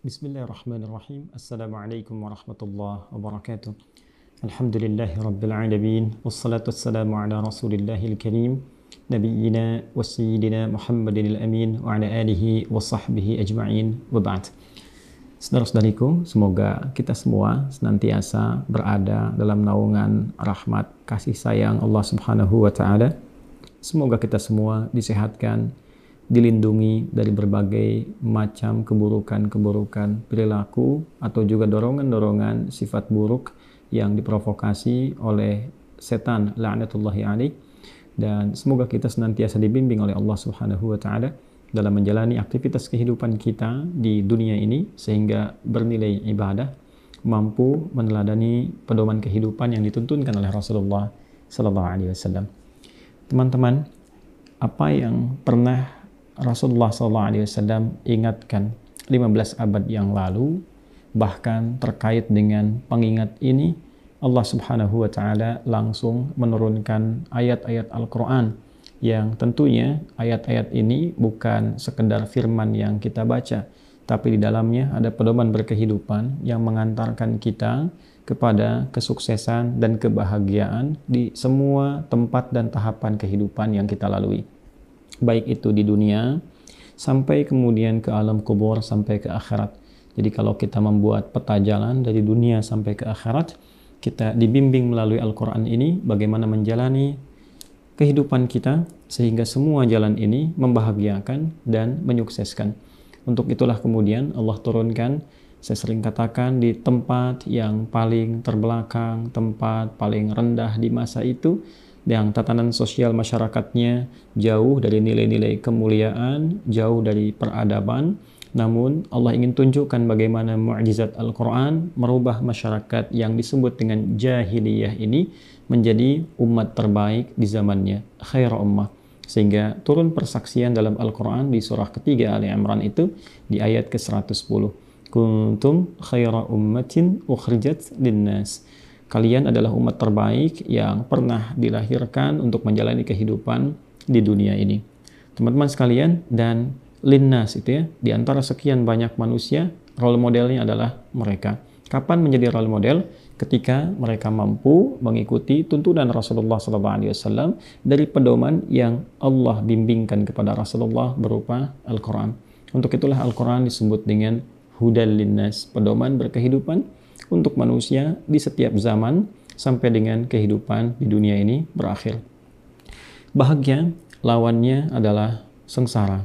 Bismillahirrahmanirrahim. Assalamualaikum warahmatullahi wabarakatuh. Alhamdulillahi rabbil alamin. Wassalatu wassalamu ala rasulillahil karim. Nabiyyina wa sayyidina Muhammadinil amin. Wa ala alihi wa sahbihi ajma'in. Wa ba'd. Saudara-saudariku, semoga kita semua senantiasa berada dalam naungan rahmat kasih sayang Allah Subhanahu wa Ta'ala. Semoga kita semua disehatkan, dilindungi dari berbagai macam keburukan-keburukan perilaku atau juga dorongan-dorongan sifat buruk yang diprovokasi oleh setan la'natullahi alaih, dan semoga kita senantiasa dibimbing oleh Allah Subhanahu wa Ta'ala dalam menjalani aktivitas kehidupan kita di dunia ini sehingga bernilai ibadah, mampu meneladani pedoman kehidupan yang dituntunkan oleh Rasulullah sallallahu alaihi wasallam. Teman-teman, apa yang pernah Rasulullah SAW ingatkan 15 abad yang lalu, bahkan terkait dengan pengingat ini, Allah Subhanahu wa Ta'ala langsung menurunkan ayat-ayat Al-Quran yang tentunya ayat-ayat ini bukan sekedar firman yang kita baca, tapi di dalamnya ada pedoman berkehidupan yang mengantarkan kita kepada kesuksesan dan kebahagiaan di semua tempat dan tahapan kehidupan yang kita lalui. Baik itu di dunia, sampai kemudian ke alam kubur, sampai ke akhirat. Jadi kalau kita membuat peta jalan dari dunia sampai ke akhirat, kita dibimbing melalui Al-Quran ini bagaimana menjalani kehidupan kita, sehingga semua jalan ini membahagiakan dan menyukseskan. Untuk itulah kemudian Allah turunkan, saya sering katakan, di tempat yang paling terbelakang, tempat paling rendah di masa itu, yang tatanan sosial masyarakatnya jauh dari nilai-nilai kemuliaan, jauh dari peradaban. Namun Allah ingin tunjukkan bagaimana mukjizat Al-Quran merubah masyarakat yang disebut dengan jahiliyah ini menjadi umat terbaik di zamannya, khair ummah. Sehingga turun persaksian dalam Al-Quran di surah ketiga Ali Imran itu di ayat ke-110. Kuntum khaira ummatin ukhrijat linnas. Kalian adalah umat terbaik yang pernah dilahirkan untuk menjalani kehidupan di dunia ini. Teman-teman sekalian, dan linnas itu ya, di antara sekian banyak manusia, role modelnya adalah mereka. Kapan menjadi role model? Ketika mereka mampu mengikuti tuntunan Rasulullah SAW dari pedoman yang Allah bimbingkan kepada Rasulullah berupa Al-Quran. Untuk itulah Al-Quran disebut dengan hudal linnas, pedoman berkehidupan untuk manusia di setiap zaman sampai dengan kehidupan di dunia ini berakhir. Bahagia lawannya adalah sengsara.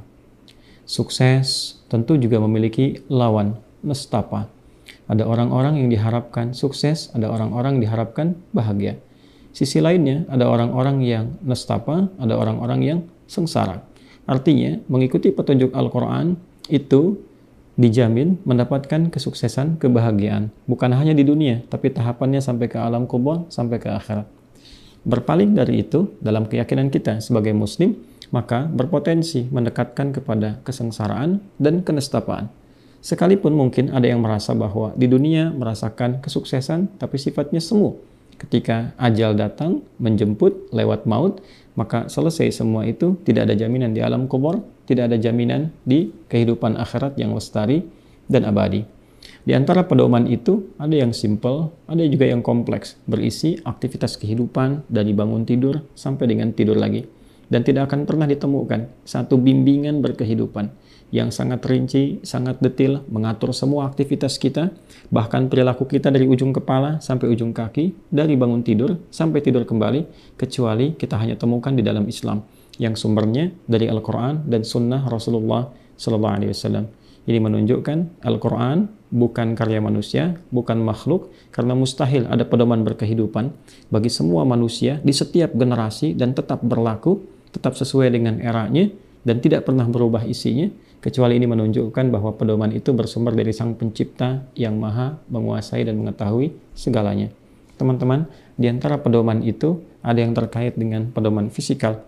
Sukses tentu juga memiliki lawan, nestapa. Ada orang-orang yang diharapkan sukses, ada orang-orang yang diharapkan bahagia. Sisi lainnya ada orang-orang yang nestapa, ada orang-orang yang sengsara. Artinya mengikuti petunjuk Al-Quran itu dijamin mendapatkan kesuksesan, kebahagiaan. Bukan hanya di dunia, tapi tahapannya sampai ke alam kubur, sampai ke akhirat. Berpaling dari itu, dalam keyakinan kita sebagai muslim, maka berpotensi mendekatkan kepada kesengsaraan dan kenestapaan. Sekalipun mungkin ada yang merasa bahwa di dunia merasakan kesuksesan, tapi sifatnya semu. Ketika ajal datang, menjemput lewat maut, maka selesai semua itu, tidak ada jaminan di alam kubur, tidak ada jaminan di kehidupan akhirat yang lestari dan abadi. Di antara pedoman itu, ada yang simple, ada juga yang kompleks, berisi aktivitas kehidupan dari bangun tidur sampai dengan tidur lagi. Dan tidak akan pernah ditemukan satu bimbingan berkehidupan yang sangat rinci, sangat detail, mengatur semua aktivitas kita, bahkan perilaku kita dari ujung kepala sampai ujung kaki, dari bangun tidur sampai tidur kembali, kecuali kita hanya temukan di dalam Islam, yang sumbernya dari Al-Quran dan Sunnah Rasulullah SAW. Ini menunjukkan Al-Quran bukan karya manusia, bukan makhluk, karena mustahil ada pedoman berkehidupan bagi semua manusia di setiap generasi dan tetap berlaku, tetap sesuai dengan eranya, dan tidak pernah berubah isinya, kecuali ini menunjukkan bahwa pedoman itu bersumber dari Sang Pencipta yang maha menguasai dan mengetahui segalanya. Teman-teman, di antara pedoman itu ada yang terkait dengan pedoman fisikal.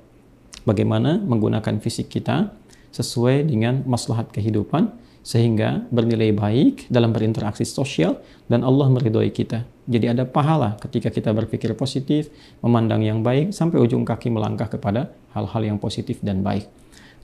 Bagaimana menggunakan fisik kita sesuai dengan maslahat kehidupan, sehingga bernilai baik dalam berinteraksi sosial dan Allah meridhoi kita. Jadi ada pahala ketika kita berpikir positif, memandang yang baik, sampai ujung kaki melangkah kepada hal-hal yang positif dan baik.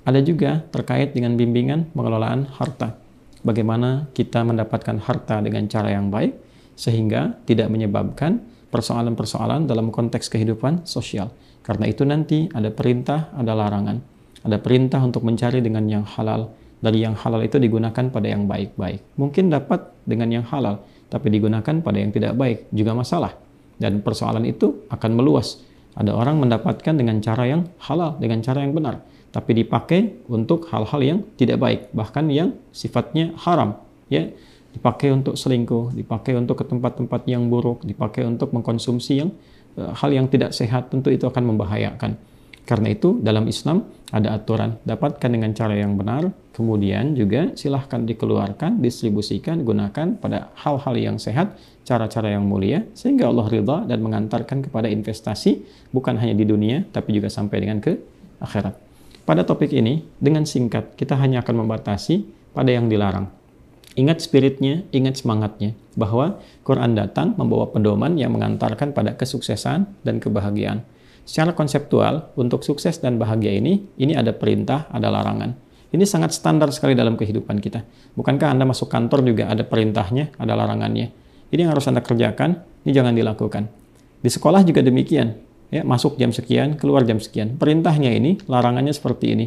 Ada juga terkait dengan bimbingan pengelolaan harta. bagaimana kita mendapatkan harta dengan cara yang baik sehingga tidak menyebabkan persoalan-persoalan dalam konteks kehidupan sosial. Karena itu nanti ada perintah, ada larangan. Ada perintah untuk mencari dengan yang halal. Dari yang halal itu digunakan pada yang baik-baik. Mungkin dapat dengan yang halal, tapi digunakan pada yang tidak baik juga masalah. Dan persoalan itu akan meluas. Ada orang mendapatkan dengan cara yang halal, dengan cara yang benar, tapi dipakai untuk hal-hal yang tidak baik, bahkan yang sifatnya haram, ya. Dipakai untuk selingkuh, dipakai untuk ke tempat-tempat yang buruk, dipakai untuk mengkonsumsi hal yang tidak sehat, tentu itu akan membahayakan. Karena itu dalam Islam ada aturan, dapatkan dengan cara yang benar, kemudian juga silahkan dikeluarkan, distribusikan, gunakan pada hal-hal yang sehat, cara-cara yang mulia, sehingga Allah ridha dan mengantarkan kepada investasi, bukan hanya di dunia, tapi juga sampai dengan ke akhirat. Pada topik ini, dengan singkat, kita hanya akan membatasi pada yang dilarang. Ingat spiritnya, ingat semangatnya, bahwa Quran datang membawa pedoman yang mengantarkan pada kesuksesan dan kebahagiaan. Secara konseptual, untuk sukses dan bahagia ini ada perintah, ada larangan. Ini sangat standar sekali dalam kehidupan kita. Bukankah Anda masuk kantor juga ada perintahnya, ada larangannya? Ini yang harus Anda kerjakan, ini jangan dilakukan. Di sekolah juga demikian. Ya, masuk jam sekian, keluar jam sekian. Perintahnya ini, larangannya seperti ini.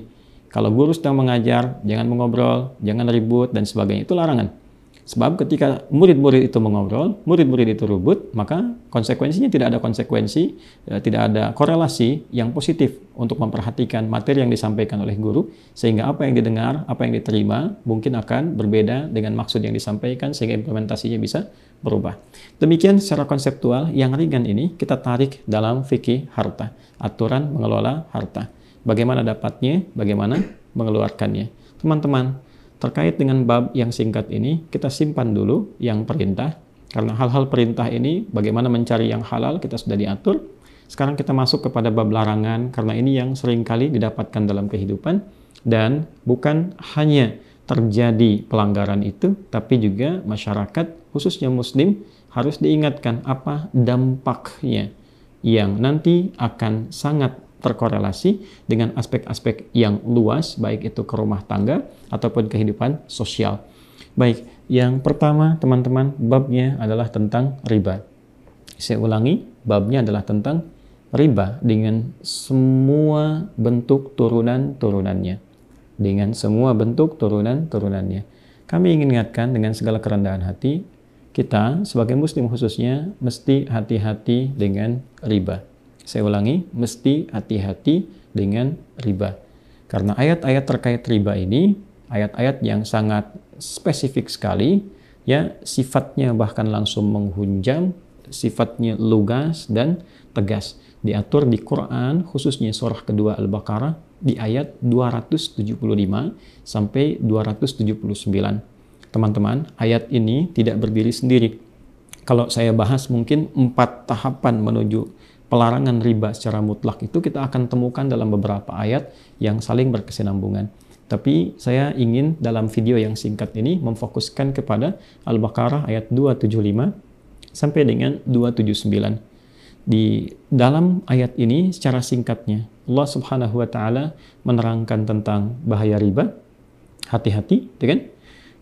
Kalau guru sedang mengajar, jangan mengobrol, jangan ribut, dan sebagainya. Itu larangan. Sebab ketika murid-murid itu mengobrol, murid-murid itu ribut, maka konsekuensinya tidak ada konsekuensi, tidak ada korelasi yang positif untuk memperhatikan materi yang disampaikan oleh guru, sehingga apa yang didengar, apa yang diterima, mungkin akan berbeda dengan maksud yang disampaikan, sehingga implementasinya bisa berubah. Demikian secara konseptual, yang ringan ini kita tarik dalam fikih harta, aturan mengelola harta. Bagaimana dapatnya, bagaimana mengeluarkannya. Teman-teman, terkait dengan bab yang singkat ini, kita simpan dulu yang perintah, karena hal-hal perintah ini, bagaimana mencari yang halal, kita sudah diatur. Sekarang kita masuk kepada bab larangan, karena ini yang seringkali didapatkan dalam kehidupan, dan bukan hanya terjadi pelanggaran itu, tapi juga masyarakat, khususnya Muslim, harus diingatkan apa dampaknya, yang nanti akan sangat terkorelasi dengan aspek-aspek yang luas, baik itu ke rumah tangga ataupun kehidupan sosial. Baik, yang pertama teman-teman, babnya adalah tentang riba. Saya ulangi, babnya adalah tentang riba dengan semua bentuk turunan-turunannya. Dengan semua bentuk turunan-turunannya. Kami ingin ingatkan dengan segala kerendahan hati, kita sebagai Muslim khususnya mesti hati-hati dengan riba. Saya ulangi, mesti hati-hati dengan riba. Karena ayat-ayat terkait riba ini, ayat-ayat yang sangat spesifik sekali, ya sifatnya bahkan langsung menghunjam, sifatnya lugas dan tegas. Diatur di Quran, khususnya surah kedua Al-Baqarah, di ayat 275 sampai 279. Teman-teman, ayat ini tidak berdiri sendiri. Kalau saya bahas mungkin 4 tahapan menuju pelarangan riba secara mutlak itu kita akan temukan dalam beberapa ayat yang saling berkesinambungan. Tapi saya ingin dalam video yang singkat ini memfokuskan kepada Al-Baqarah ayat 275 sampai dengan 279. Di dalam ayat ini secara singkatnya Allah Subhanahu wa taala menerangkan tentang bahaya riba, hati-hati, kan?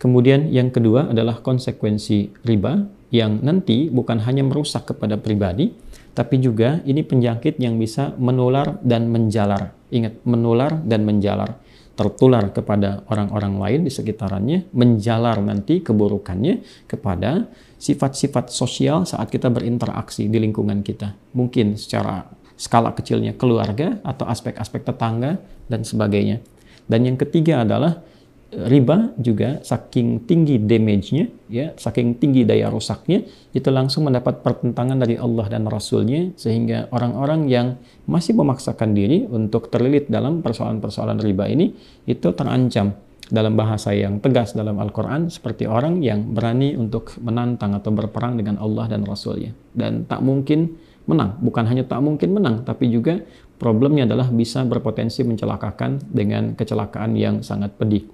Kemudian yang kedua adalah konsekuensi riba yang nanti bukan hanya merusak kepada pribadi, tapi juga ini penyakit yang bisa menular dan menjalar. Ingat, menular dan menjalar. Tertular kepada orang-orang lain di sekitarannya, menjalar nanti keburukannya kepada sifat-sifat sosial saat kita berinteraksi di lingkungan kita. Mungkin secara skala kecilnya keluarga atau aspek-aspek tetangga dan sebagainya. Dan yang ketiga adalah riba juga saking tinggi damage-nya, ya, saking tinggi daya rusaknya, itu langsung mendapat pertentangan dari Allah dan Rasul-Nya, sehingga orang-orang yang masih memaksakan diri untuk terlilit dalam persoalan-persoalan riba ini, itu terancam dalam bahasa yang tegas dalam Al-Quran, seperti orang yang berani untuk menantang atau berperang dengan Allah dan Rasul-Nya. Dan tak mungkin menang, bukan hanya tak mungkin menang, tapi juga problemnya adalah bisa berpotensi mencelakakan dengan kecelakaan yang sangat pedih.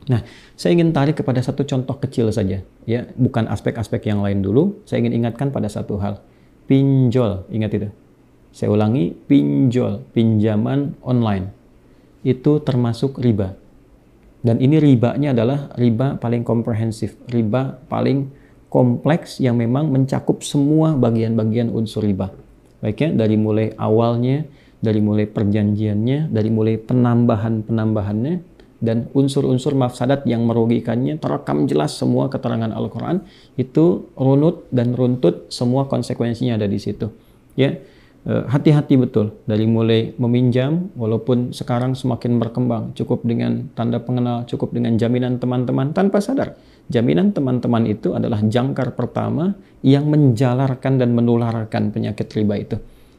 Nah, saya ingin tarik kepada satu contoh kecil saja, ya, bukan aspek-aspek yang lain dulu. Saya ingin ingatkan pada satu hal, pinjol, ingat itu. Saya ulangi, pinjol, pinjaman online, itu termasuk riba. Dan ini ribanya adalah riba paling komprehensif, riba paling kompleks yang memang mencakup semua bagian-bagian unsur riba. Baik ya, dari mulai awalnya, dari mulai perjanjiannya, dari mulai penambahan-penambahannya, dan unsur-unsur mafsadat yang merugikannya terekam jelas semua keterangan Al-Quran, itu runut dan runtut semua konsekuensinya ada di situ. Ya, hati-hati betul dari mulai meminjam, walaupun sekarang semakin berkembang, cukup dengan tanda pengenal, cukup dengan jaminan teman-teman, tanpa sadar jaminan teman-teman itu adalah jangkar pertama yang menjalarkan dan menularkan penyakit riba itu.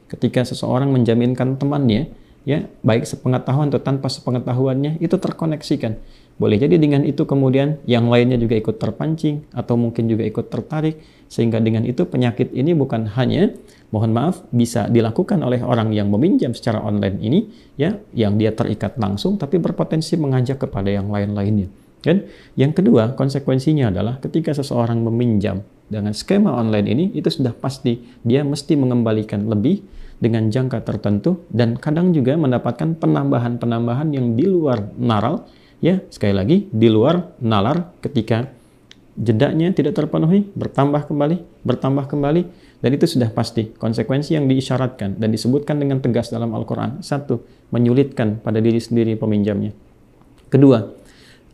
Ketika seseorang menjaminkan temannya, ya baik sepengetahuan atau tanpa sepengetahuannya, itu terkoneksikan. Boleh jadi dengan itu kemudian yang lainnya juga ikut terpancing atau mungkin juga ikut tertarik, sehingga dengan itu penyakit ini bukan hanya, mohon maaf, bisa dilakukan oleh orang yang meminjam secara online ini, ya, yang dia terikat langsung, tapi berpotensi mengajak kepada yang lain-lainnya. Dan yang kedua, konsekuensinya adalah ketika seseorang meminjam dengan skema online ini, itu sudah pasti dia mesti mengembalikan lebih dengan jangka tertentu, dan kadang juga mendapatkan penambahan-penambahan yang di luar nalar, ya, sekali lagi di luar nalar, ketika jedanya tidak terpenuhi, bertambah kembali, dan itu sudah pasti konsekuensi yang diisyaratkan dan disebutkan dengan tegas dalam Al-Quran. Satu, menyulitkan pada diri sendiri peminjamnya. Kedua,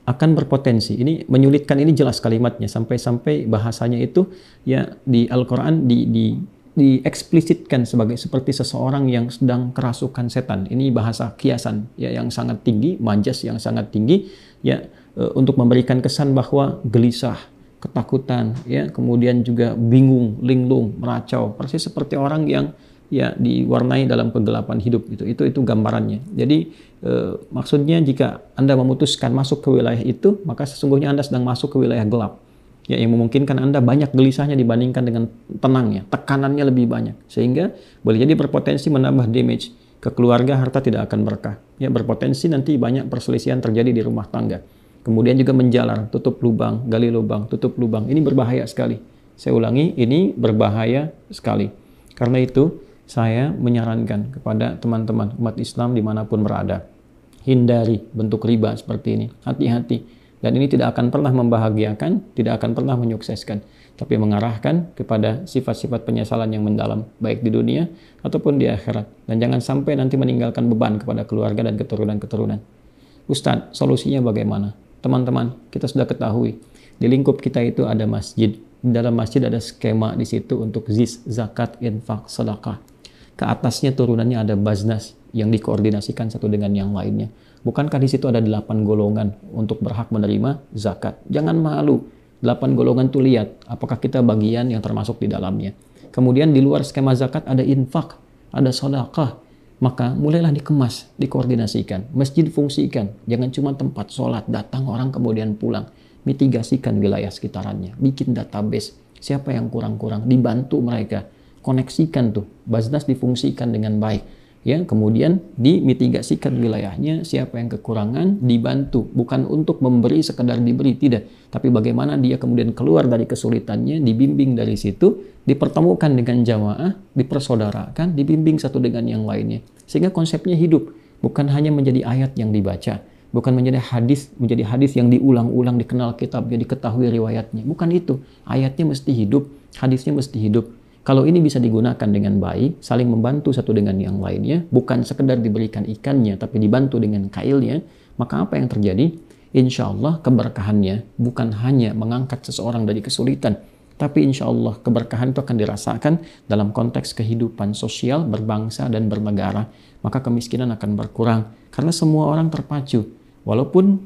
akan berpotensi, ini menyulitkan, ini jelas kalimatnya, sampai-sampai bahasanya itu ya di Al-Quran dieksplisitkan sebagai seperti seseorang yang sedang kerasukan setan. Ini bahasa kiasan ya yang sangat tinggi, majas yang sangat tinggi ya, untuk memberikan kesan bahwa gelisah, ketakutan ya, kemudian juga bingung, linglung, meracau, persis seperti orang yang ya diwarnai dalam kegelapan hidup itu gambarannya. Jadi maksudnya jika Anda memutuskan masuk ke wilayah itu, maka sesungguhnya Anda sedang masuk ke wilayah gelap. Ya, yang memungkinkan Anda banyak gelisahnya dibandingkan dengan tenangnya, tekanannya lebih banyak, sehingga boleh jadi berpotensi menambah damage ke keluarga, harta tidak akan berkah. Ya, berpotensi nanti banyak perselisihan terjadi di rumah tangga. Kemudian juga menjalar, tutup lubang, gali lubang, tutup lubang. Ini berbahaya sekali. Saya ulangi, ini berbahaya sekali. Karena itu, saya menyarankan kepada teman-teman umat Islam dimanapun berada, hindari bentuk riba seperti ini. Hati-hati. Dan ini tidak akan pernah membahagiakan, tidak akan pernah menyukseskan, tapi mengarahkan kepada sifat-sifat penyesalan yang mendalam, baik di dunia ataupun di akhirat. Dan jangan sampai nanti meninggalkan beban kepada keluarga dan keturunan-keturunan. Ustadz, solusinya bagaimana? Teman-teman, kita sudah ketahui, di lingkup kita itu ada masjid. Di dalam masjid ada skema di situ untuk zis, zakat, infak, sedekah. Ke atasnya turunannya ada baznas yang dikoordinasikan satu dengan yang lainnya. Bukankah di situ ada 8 golongan untuk berhak menerima zakat? Jangan malu. 8 golongan itu lihat apakah kita bagian yang termasuk di dalamnya. Kemudian di luar skema zakat ada infak, ada sedekah. Maka mulailah dikemas, dikoordinasikan. Masjid fungsikan. Jangan cuma tempat sholat, datang orang kemudian pulang. Mitigasikan wilayah sekitarannya. Bikin database. Siapa yang kurang-kurang, dibantu mereka. Koneksikan tuh. Baznas difungsikan dengan baik. Ya, kemudian dimitigasikan wilayahnya, siapa yang kekurangan dibantu, bukan untuk memberi sekedar diberi, tidak, tapi bagaimana dia kemudian keluar dari kesulitannya, dibimbing dari situ, dipertemukan dengan jamaah, dipersaudarakan, dibimbing satu dengan yang lainnya, sehingga konsepnya hidup, bukan hanya menjadi ayat yang dibaca, bukan menjadi hadis yang diulang-ulang, dikenal kitabnya, diketahui riwayatnya, bukan itu. Ayatnya mesti hidup, hadisnya mesti hidup. Kalau ini bisa digunakan dengan baik, saling membantu satu dengan yang lainnya, bukan sekedar diberikan ikannya, tapi dibantu dengan kailnya, maka apa yang terjadi? Insya Allah keberkahannya bukan hanya mengangkat seseorang dari kesulitan, tapi insya Allah keberkahan itu akan dirasakan dalam konteks kehidupan sosial, berbangsa, dan bernegara. Maka kemiskinan akan berkurang, karena semua orang terpacu. Walaupun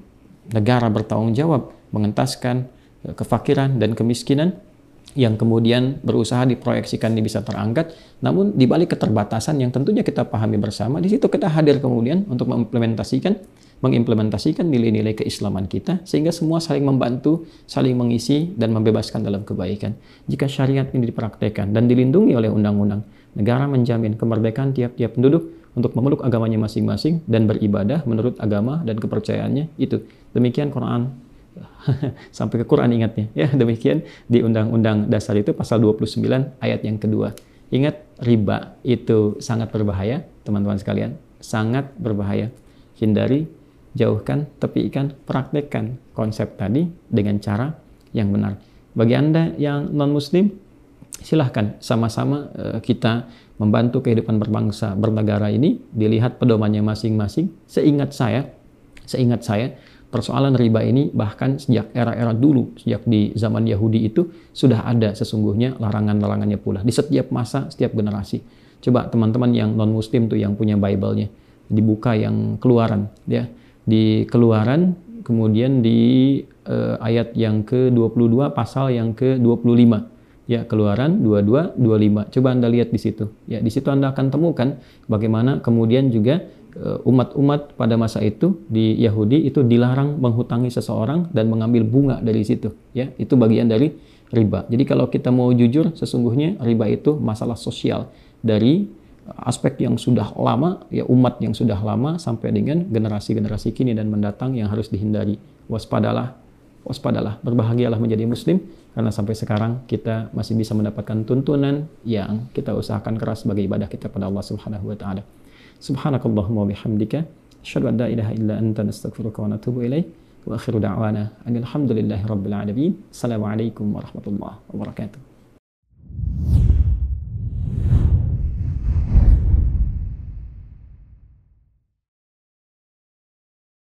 negara bertanggung jawab mengentaskan kefakiran dan kemiskinan, yang kemudian berusaha diproyeksikan ini bisa terangkat, namun di balik keterbatasan yang tentunya kita pahami bersama, di situ kita hadir kemudian untuk mengimplementasikan nilai-nilai keislaman kita, sehingga semua saling membantu, saling mengisi, dan membebaskan dalam kebaikan. Jika syariat ini dipraktekkan dan dilindungi oleh undang-undang, negara menjamin kemerdekaan tiap-tiap penduduk untuk memeluk agamanya masing-masing dan beribadah menurut agama dan kepercayaannya itu. Demikian Quran. Sampai ke Quran ingatnya ya, demikian di Undang-Undang Dasar itu pasal 29 ayat yang kedua. Ingat, riba itu sangat berbahaya teman-teman sekalian, sangat berbahaya. Hindari jauhkan, tepikan, praktekkan konsep tadi dengan cara yang benar. Bagi Anda yang non-muslim, silahkan sama-sama kita membantu kehidupan berbangsa, bernegara ini, dilihat pedomannya masing-masing. Seingat saya, persoalan riba ini bahkan sejak era-era dulu, sejak di zaman Yahudi itu sudah ada sesungguhnya larangan-larangannya pula di setiap masa, setiap generasi. Coba teman-teman yang non-muslim tuh yang punya Bible-nya, dibuka yang Keluaran ya. Di Keluaran, kemudian di ayat yang ke-22 pasal yang ke-25. Ya, Keluaran 22, 25. Coba Anda lihat di situ. Ya, di situ Anda akan temukan bagaimana kemudian juga umat-umat pada masa itu di Yahudi itu dilarang menghutangi seseorang dan mengambil bunga dari situ. Ya, itu bagian dari riba. Jadi kalau kita mau jujur, sesungguhnya riba itu masalah sosial dari aspek yang sudah lama, ya umat yang sudah lama sampai dengan generasi-generasi kini dan mendatang yang harus dihindari. Waspadalah, berbahagialah menjadi muslim karena sampai sekarang kita masih bisa mendapatkan tuntunan yang kita usahakan keras sebagai ibadah kita pada Allah Subhanahu wa taala. Subhanakallahumma wa bihamdika asyhadu an la ilaha illa anta nastaghfiruka wa natubu ilaik wa akhiru da'wana alhamdulillahi rabbil alamin. Assalamualaikum warahmatullahi wabarakatuh.